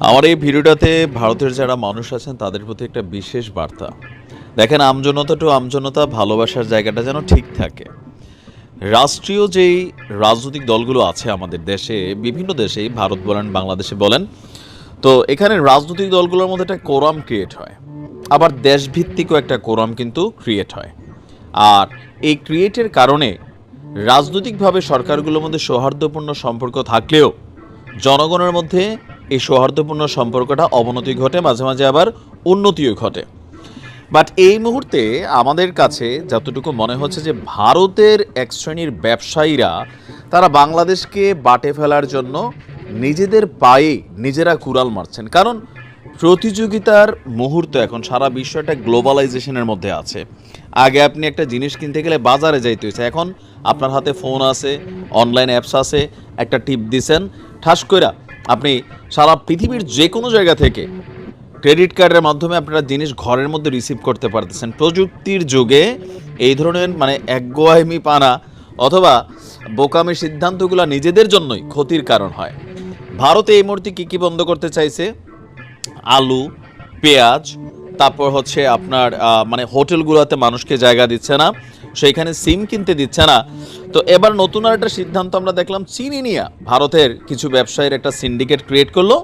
আমার এই ভিডিওটাতে ভারতের যারা মানুষ আছেন তাদের প্রতি একটা বিশেষ বার্তা। দেখেন, আমজনতা টু আমজনতা ভালোবাসার জায়গাটা যেন ঠিক থাকে। রাষ্ট্রীয় যেই রাজনৈতিক দলগুলো আছে আমাদের দেশে, বিভিন্ন দেশেই, ভারত বলেন বাংলাদেশে বলেন, তো এখানে রাজনৈতিক দলগুলোর মধ্যে একটা কোরাম ক্রিয়েট হয়, আবার দেশভিত্তিকও একটা কোরাম কিন্তু ক্রিয়েট হয়। আর এই ক্রিয়েটের কারণে রাজনৈতিকভাবে সরকারগুলোর মধ্যে সৌহার্দ্যপূর্ণ সম্পর্ক থাকলেও জনগণের মধ্যে এই সৌহার্দ্যপূর্ণ সম্পর্কটা অবনতি ঘটে, মাঝে মাঝে আবার উন্নতিও ঘটে। বাট এই মুহূর্তে আমাদের কাছে যতটুকু মনে হচ্ছে যে ভারতের এক শ্রেণীর ব্যবসায়ীরা তারা বাংলাদেশকে বাটে ফেলার জন্য নিজেদের পায়ে নিজেরা কুড়াল মারছেন। কারণ প্রতিযোগিতার মুহূর্ত এখন, সারা বিশ্বটা গ্লোবালাইজেশনের মধ্যে আছে। আগে আপনি একটা জিনিস কিনতে গেলে বাজারে যাইতে হয়েছে, এখন আপনার হাতে ফোন আছে, অনলাইন অ্যাপস আছে, একটা টিপ দিছেন, ঠাস কইরা আপনি সারা পৃথিবীর যে কোনো জায়গা থেকে ক্রেডিট কার্ডের মাধ্যমে আপনারা জিনিস ঘরের মধ্যে রিসিভ করতে পারতেছেন। প্রযুক্তির যুগে এই ধরনের একগোয়ামি পানা অথবা বোকামি সিদ্ধান্তগুলো নিজেদের জন্যই ক্ষতির কারণ হয়। ভারতে এই মুহূর্তে কী বন্ধ করতে চাইছে? আলু, পেঁয়াজ, তারপর হচ্ছে আপনার হোটেলগুলোতে মানুষকে জায়গা দিচ্ছে না, সেইখানে সিম কিনতে দিচ্ছে না। তো এবার নতুন আর একটা সিদ্ধান্ত আমরা দেখলাম, চিনি নিয়ে ভারতের কিছু ব্যবসায়ীর একটা সিন্ডিকেট ক্রিয়েট করলো,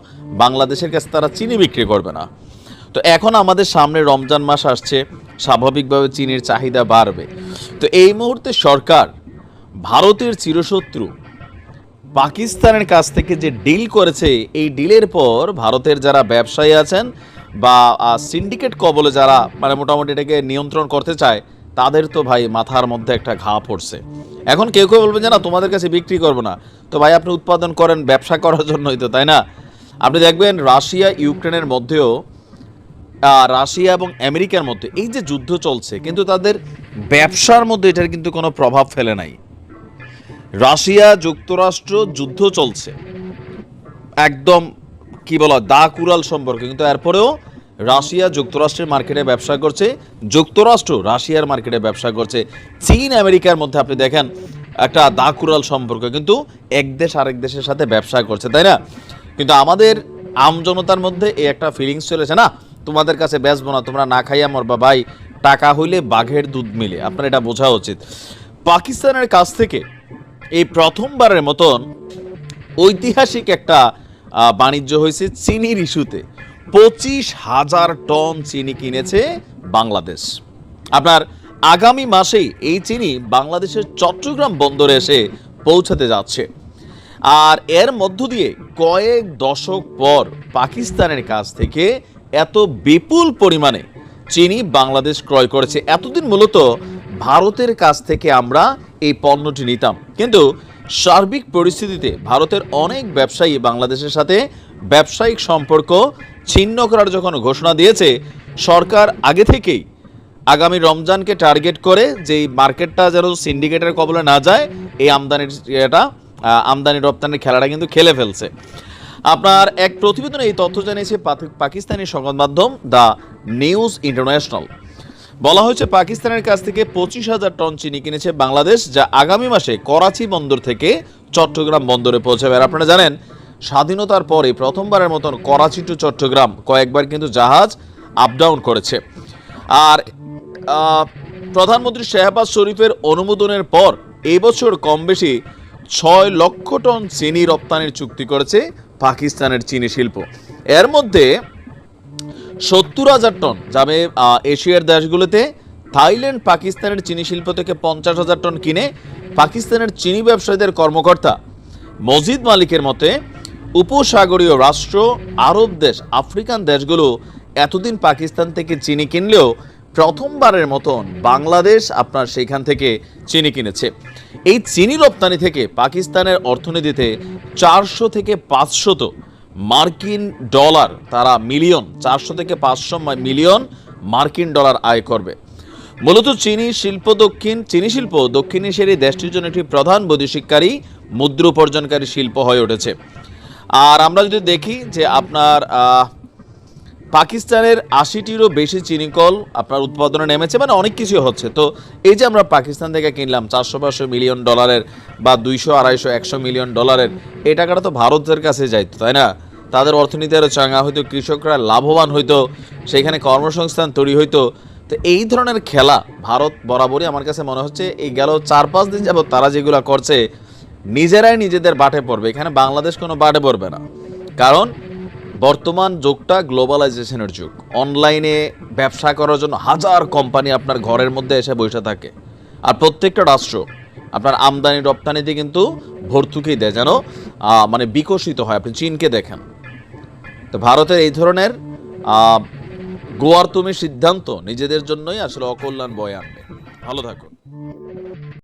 বাংলাদেশের কাছে তারা চিনি বিক্রি করবে না। তো এখন আমাদের সামনে রমজান মাস আসছে, স্বাভাবিকভাবে চিনির চাহিদা বাড়বে। তো এই মুহূর্তে সরকার ভারতের চিরশত্রু পাকিস্তানের কাছ থেকে যে ডিল করেছে, এই ডিলের পর ভারতের যারা ব্যবসায়ী আছেন বা সিন্ডিকেট কবলে যারা মোটামুটি এটাকে নিয়ন্ত্রণ করতে চায়, তাদের তো ভাই মাথার মধ্যে একটা ঘা পড়ছে। এখন কেউ কেউ বলবেন যে না, তোমাদের কাছে বিক্রি করবো না। তো ভাই, আপনি উৎপাদন করেন ব্যবসা করার জন্যই তো, তাই না? আপনি দেখবেন রাশিয়া ইউক্রেনের মধ্যেও, রাশিয়া এবং আমেরিকার মধ্যে এই যে যুদ্ধ চলছে, কিন্তু তাদের ব্যবসার মধ্যে এটার কিন্তু কোনো প্রভাব ফেলে নাই। রাশিয়া যুক্তরাষ্ট্র যুদ্ধ চলছে, একদম দা কুড়াল সম্পর্কে, কিন্তু এরপরেও রাশিয়া যুক্তরাষ্ট্রের মার্কেটে ব্যবসা করছে, যুক্তরাষ্ট্র রাশিয়ার মার্কেটে ব্যবসা করছে। চীন আমেরিকার মধ্যে আপনি দেখেন একটা দা কুড়াল সম্পর্ক, কিন্তু এক দেশ আরেক দেশের সাথে ব্যবসা করছে, তাই না? কিন্তু আমাদের আমজনতার মধ্যে এই একটা ফিলিংস চলেছে, না তোমাদের কাছে বেচবো না, তোমরা না খাইয়া মরবা। ভাই, টাকা হইলে বাঘের দুধ মিলে, আপনার এটা বোঝা উচিত। পাকিস্তানের কাছ থেকে এই প্রথমবারের মতন ঐতিহাসিক একটা বাণিজ্য হয়েছে চিনির ইস্যুতে। 25,000 টন চিনি কিনেছে বাংলাদেশ। আপনার আগামী মাসেই এই চিনি বাংলাদেশের চট্টগ্রাম বন্দরে এসে পৌঁছাতে যাচ্ছে। আর এর মধ্য দিয়ে কয়েক দশক পর পাকিস্তানের কাছ থেকে এত বিপুল পরিমাণে চিনি বাংলাদেশ ক্রয় করেছে। এতদিন মূলত ভারতের কাছ থেকে আমরা এই পণ্যটি নিতাম, কিন্তু সার্বিক পরিস্থিতিতে ভারতের অনেক ব্যবসায়ী বাংলাদেশের সাথে ব্যবসায়িক সম্পর্ক ছিন্ন করার যখন ঘোষণা দিয়েছে, সরকার আগে থেকেই আগামী রমজানকে টার্গেট করে যেই মার্কেটটা যেন সিন্ডিকেটের কবলে না যায়, এই আমদানি রপ্তানির খেলাটা কিন্তু খেলে ফেলছে। আপনার এক প্রতিবেদনে এই তথ্য জানিয়েছে পাকিস্তানি সংবাদ মাধ্যম দ্য নিউজ ইন্টারন্যাশনাল। বলা হয়েছে, পাকিস্তানের কাছ থেকে 25,000 টন চিনি কিনেছে বাংলাদেশ, যা আগামী মাসে করাচি বন্দর থেকে চট্টগ্রাম বন্দরে পৌঁছাবে। আর আপনারা জানেন, স্বাধীনতার পরে প্রথমবারের মতন করাচি টু চট্টগ্রাম কয়েকবার কিন্তু জাহাজ আপ ডাউন করেছে। আর প্রধানমন্ত্রী শাহবাজ শরীফের অনুমোদনের পর এই বছর কম বেশি 6 লক্ষ টন চিনি রপ্তানির চুক্তি করেছে পাকিস্তানের চিনি শিল্প। এর মধ্যে 70,000 টন যাবে এশিয়ার দেশগুলোতে। থাইল্যান্ড পাকিস্তানের চিনি শিল্প থেকে 50,000 টন কিনে। পাকিস্তানের চিনি ব্যবসায়ীদের কর্মকর্তা মজিদ মালিকের মতে, উপসাগরীয় রাষ্ট্র, আরব দেশ, আফ্রিকান দেশগুলো এতদিন পাকিস্তান থেকে চিনি কিনলেও প্রথমবারের মতন বাংলাদেশ আপনার সেখান থেকে চিনি কিনেছে। এই চিনি রপ্তানি থেকে পাকিস্তানের অর্থনীতিতে 400 থেকে 500 মার্কিন ডলার, তারা মিলিয়ন, 400 থেকে 500 মিলিয়ন মার্কিন ডলার আয় করবে। মূলত চিনি শিল্প দক্ষিণ এশিয়ার এই দেশটির জন্য একটি প্রধান বৈদেশিককারী, মুদ্রা উপার্জনকারী শিল্প হয়ে উঠেছে। আর আমরা যদি দেখি যে আপনার পাকিস্তানের 80টিরও বেশি চিনিকল আপনার উৎপাদনে নেমেছে, অনেক কিছু হচ্ছে। তো এই যে আমরা পাকিস্তান থেকে কিনলাম 400-500 মিলিয়ন ডলারের বা 200, 250, 100 মিলিয়ন ডলারের, এই টাকাটা তো ভারতের কাছে যাইতো, তাই না? তাদের অর্থনীতি আরও চাঙ্গা হইতো, কৃষকরা লাভবান হইতো, সেখানে কর্মসংস্থান তৈরি হইতো। তো এই ধরনের খেলা ভারত বরাবরই আমার কাছে মনে হচ্ছে এই গেল 4-5 দিন যাবত তারা যেগুলো করছে নিজেরাই নিজেদের বাটে পড়বে, এখানে বাংলাদেশ কোনো বাটে পড়বে না। কারণ বর্তমান যুগটা গ্লোবালাইজেশনের যুগ, অনলাইনে ব্যবসা করার জন্য হাজার কোম্পানি আপনার ঘরের মধ্যে এসে বসে থাকে। আর প্রত্যেকটা রাষ্ট্র আপনার আমদানি রপ্তানিতে কিন্তু ভর্তুকি দেয় যেন মানে বিকশিত হয়। আপনি চীনকে দেখেন। তো ভারতের এই ধরনের গোয়ার তুমি সিদ্ধান্ত নিজেদের জন্যই আসলে অকল্যাণ বয়ে আনবে। ভালো থাকো।